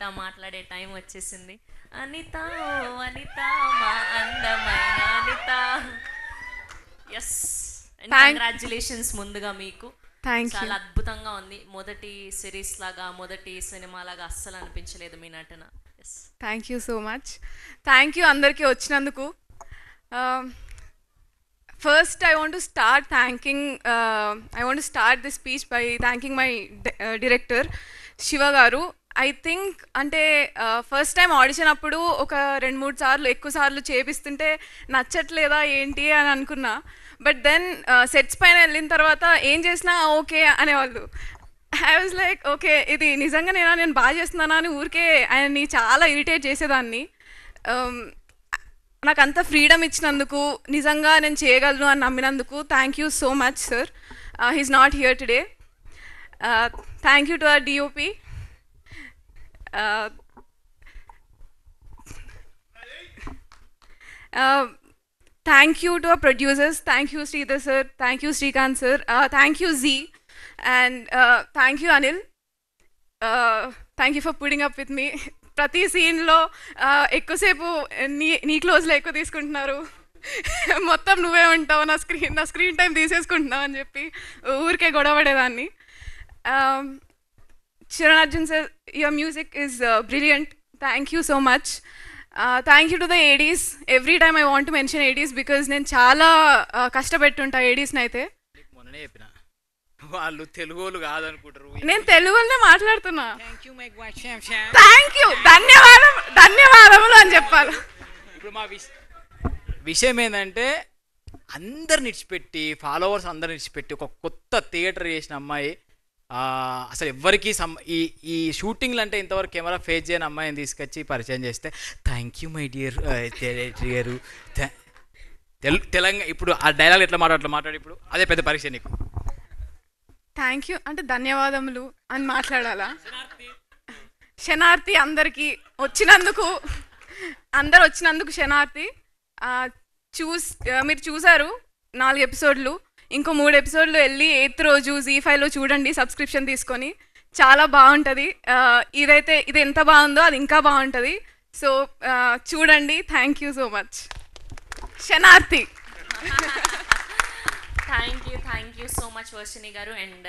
అనిత మాట్లాడే టైం వచ్చేసింది. అనిత ఓ అనిత మా అందమైన అనిత. ఎస్, కంగ్రాచులేషన్స్ ముందుగా మీకు. చాలా అద్భుతంగా ఉంది. మొదటి సిరీస్ లాగా, మొదటి సినిమా లాగా అస్సలు అనిపించలేదు మీ నటన. Thank you so much. Thank you అందరికీ వచ్చినందుకు. First, I want to start this speech by thanking my director, Shiva Garu. I think అంటే ఫస్ట్ టైం ఆడిషన్ అప్పుడు ఒక 2-3 సార్లు ఎక్కువ సార్లు చేపిస్తుంటే నచ్చట్లేదా ఏంటి అని అనుకున్నా. బట్ దెన్ సెట్స్ పైన వెళ్ళిన తర్వాత ఏం చేసినా ఓకే అనేవాళ్ళు. ఐ వాజ్ లైక్ ఓకే, ఇది నిజంగా నేను బాగా చేస్తున్నానా అని ఊరికే ఆయన్ని చాలా ఇరిటేట్ చేసేదాన్ని. నాకు అంత ఫ్రీడమ్ ఇచ్చినందుకు, నిజంగా నేను చేయగలను అని నమ్మినందుకు thank you so much sir. He's not here today. Thank you to our DOP. Thank you to our producers. Thank you Sridhar sir. Thank you Srikanth sir. Thank you Z. And thank you Anil. Thank you for putting up with me. ప్రతి సీన్లో ఎక్కువసేపు నీ క్లోజ్లో ఎక్కువ తీసుకుంటున్నారు, మొత్తం నువ్వే ఉంటావు, నా స్క్రీన్ టైం తీసేసుకుంటున్నావు అని చెప్పి ఊరికే గొడవపడేదాన్ని. Charan Arjun sir, your music is brilliant. Thank you so much. Thank you to the ADs. Every time I want to mention ADs because నేను చాలా కష్టపెట్టుంటా ఏడీస్ని. అయితే వాళ్ళు తెలుగులు కాదనుకుంటారు, నేను తెలుగులోనే మాట్లాడుతున్నా. థ్యాంక్ యూ, ధన్యవాదములు అని చెప్పాలి. ఇప్పుడు మా విషయం ఏంటంటే అందరిని ఇచ్చిపెట్టి, ఫాలోవర్స్ అందరిని ఇచ్చిపెట్టి ఒక కొత్త థియేటర్ చేసిన అమ్మాయి. అసలు ఎవరికి ఈ షూటింగ్లు అంటే ఇంతవరకు కెమెరా ఫేస్ చేయని అమ్మాయిని తీసుకొచ్చి పరిచయం చేస్తే థ్యాంక్ యూ మై డియర్ గారు. తెలంగాణ ఇప్పుడు ఆ డైలాగ్ ఎట్లా మాట్లాడి ఇప్పుడు అదే పెద్ద పరీక్ష నీకు. థ్యాంక్ యూ అంటే ధన్యవాదములు అని మాట్లాడాలా? శనార్థి అందరికీ వచ్చినందుకు శనార్థి. మీరు చూసారు 4 ఎపిసోడ్లు, ఇంకో 3 ఎపిసోడ్లు వెళ్ళి 8th రోజు Z5లో చూడండి సబ్స్క్రిప్షన్ తీసుకొని. చాలా బాగుంటుంది. ఇది ఎంత బాగుందో అది ఇంకా బాగుంటుంది. సో చూడండి. Thank you so much Sanarthi. Thank you so much Varshini గారు. అండ్